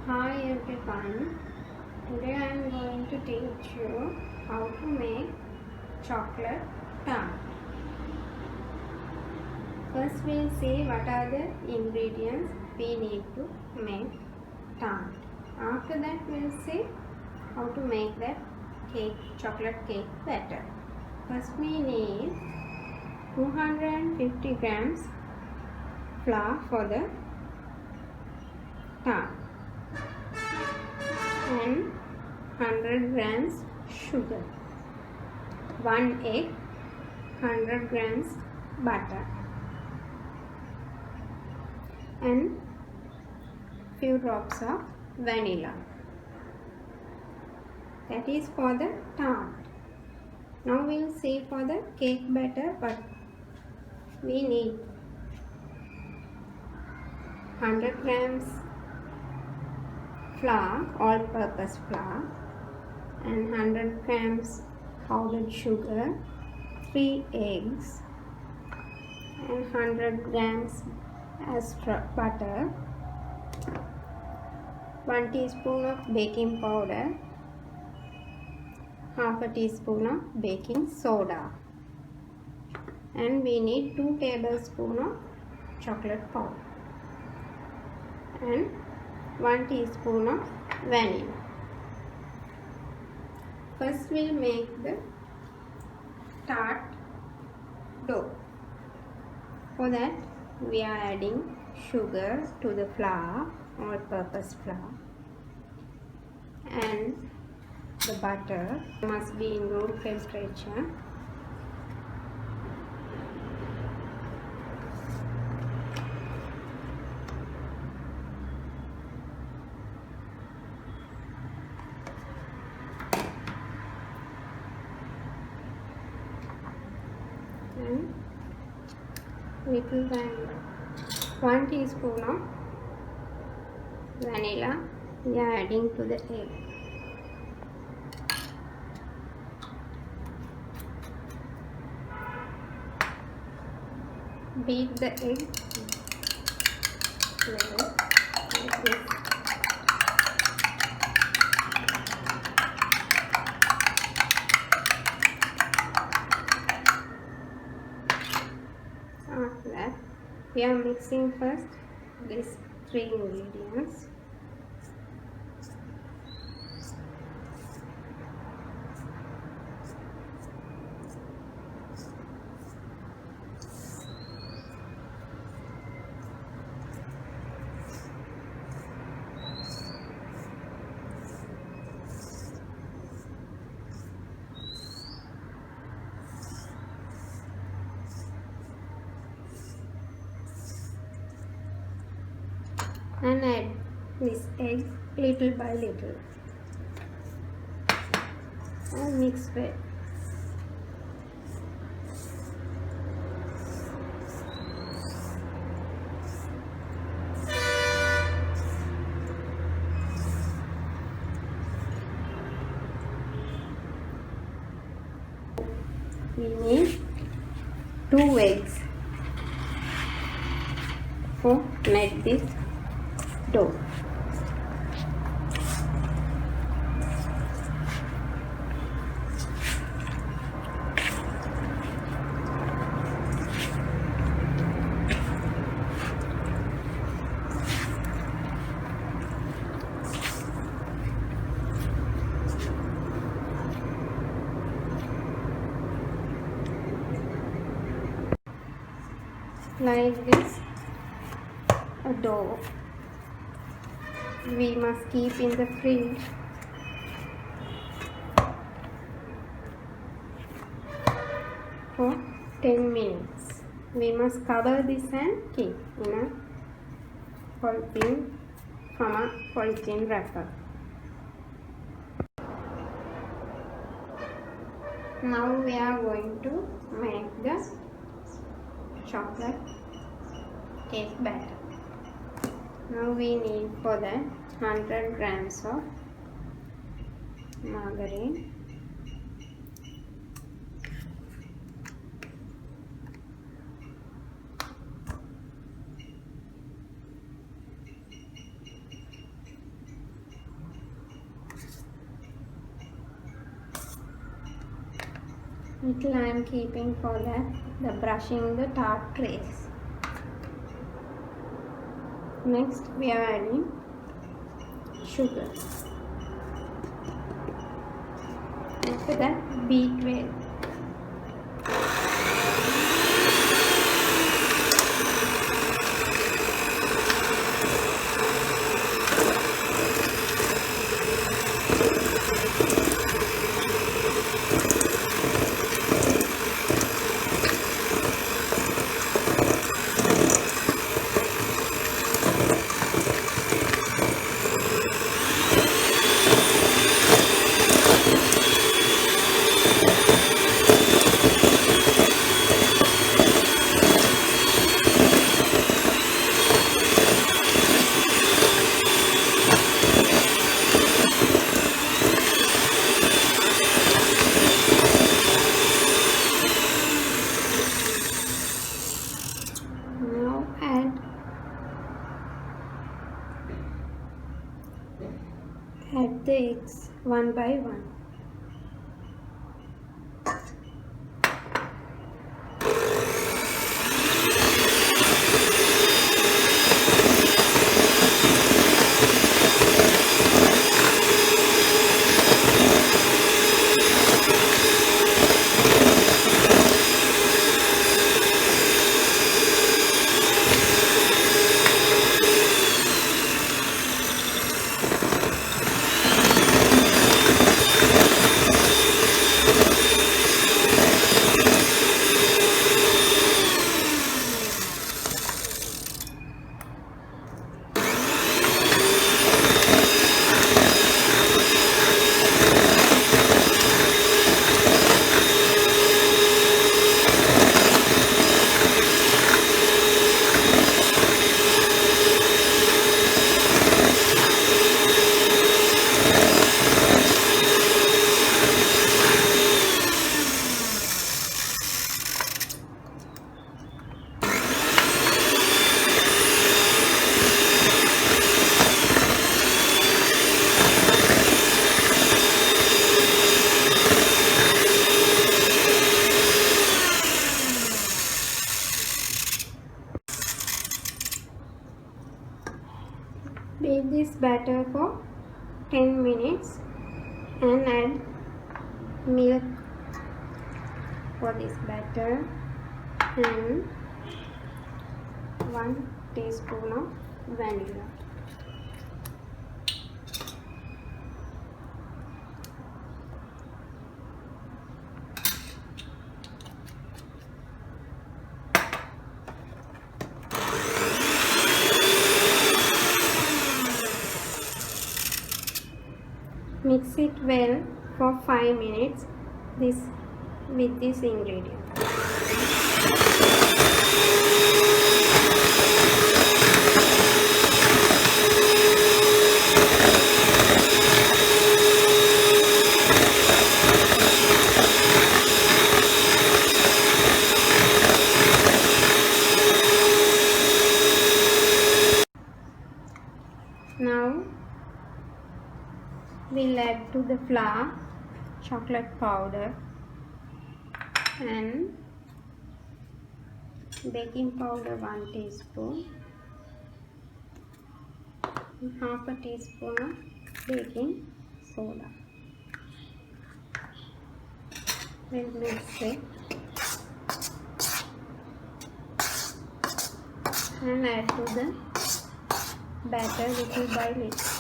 Hi everyone, today I am going to teach you how to make chocolate tart. First we'll see what are the ingredients we need to make tart. After that we'll see how to make that chocolate cake batter. First we need 250 grams flour for the tart and 100 grams sugar, 1 egg, 100 grams butter and few drops of vanilla. That is for the tart. Now we will see for the cake batter, but we need 100 grams flour, all-purpose flour, and 100 grams powdered sugar, 3 eggs, and 100 grams butter, 1 teaspoon of baking powder, half a teaspoon of baking soda, and we need 2 tablespoons of chocolate powder and 1 teaspoon of vanilla. First we'll make the tart dough. For that we are adding sugar to the flour, all-purpose flour, and the butter must be in room temperature. And little vanilla, 1 teaspoon of vanilla we are adding to the egg. Beat the egg well like this. After that, we are mixing first these 3 ingredients. And add this egg little by little and mix well. We need 2 eggs for make this dough. Like this, a dough we must keep in the fridge for 10 minutes. We must cover this and keep in a polythene wrapper. Now we are going to make the chocolate cake batter. Now we need for that 100 grams of margarine, 1 Little I am keeping for that, the brushing the tart trays. Next we are adding sugar. After that, beat well. Now add the eggs one by one. Beat this batter for 10 minutes and add milk for this batter and 1 teaspoon of vanilla. Mix it well for 5 minutes with this ingredient. Now we'll add to the flour chocolate powder and baking powder 1 teaspoon, and half a teaspoon of baking soda. We'll mix it and add to the batter little by little.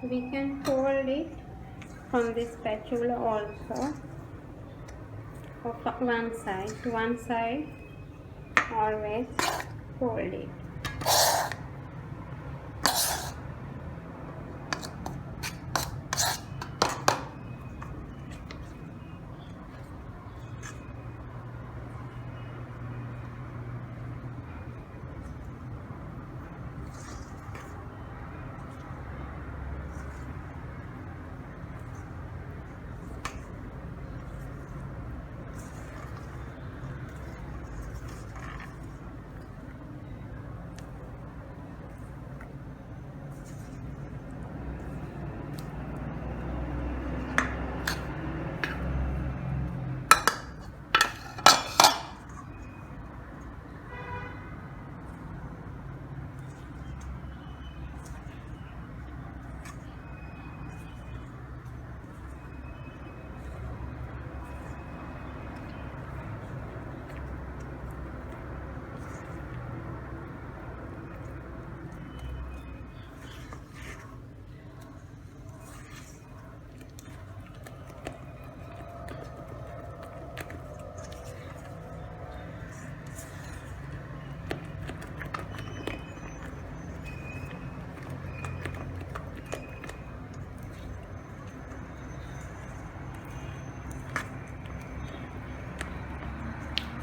We can fold it from this spatula also of one side always fold it.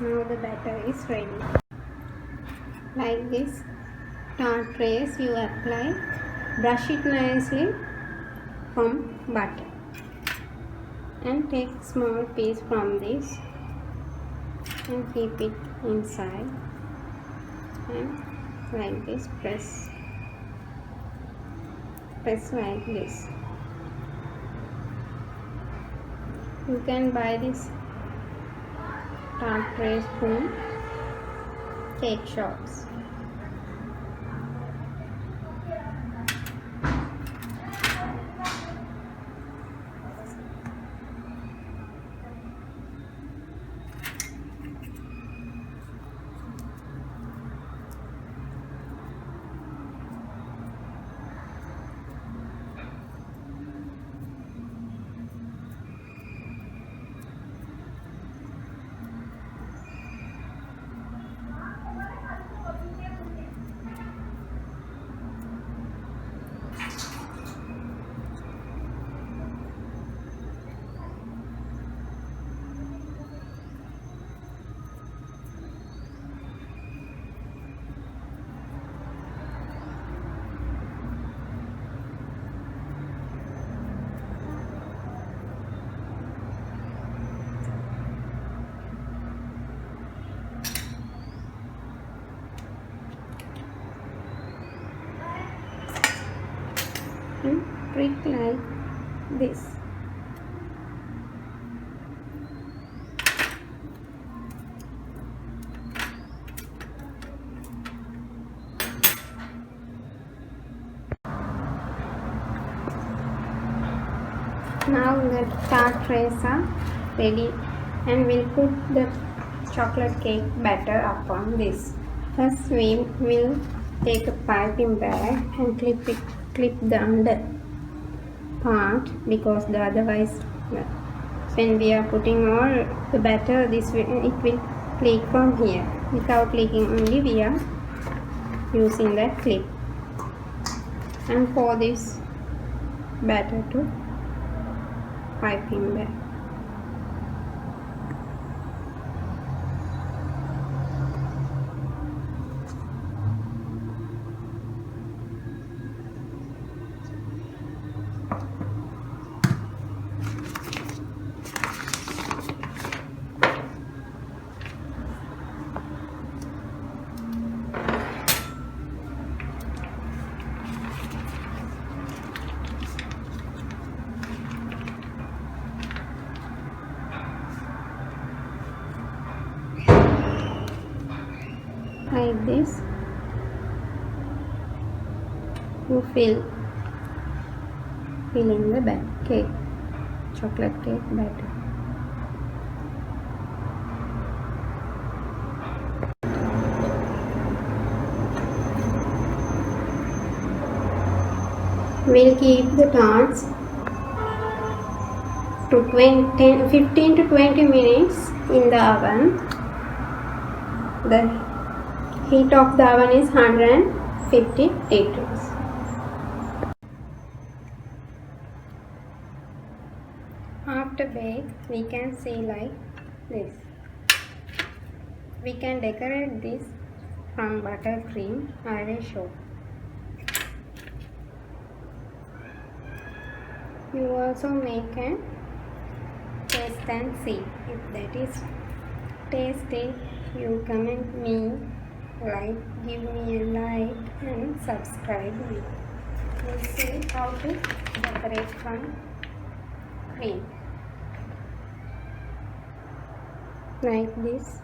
Now the batter is ready. Like this tart trays you apply, brush it nicely from butter and take small piece from this and keep it inside and like this press like this. You can buy this tart tray from cake shops. And prick like this. Now the tart trays are ready and we'll put the chocolate cake batter upon this. First we will take a piping bag and clip the under part, because otherwise when we are putting all the batter it will leak from here. Without leaking, only we are using that clip, and pour this batter to piping bag. Like this, you fill in the chocolate cake batter. We'll keep the tarts to 15 to 20 minutes in the oven. The heat of the oven is 150 degrees. After bake, we can see like this. We can decorate this from buttercream. I will show. You also make a taste and see if that is tasty. You comment me, give me a like and subscribe me. We'll see how to decorate from cream like this.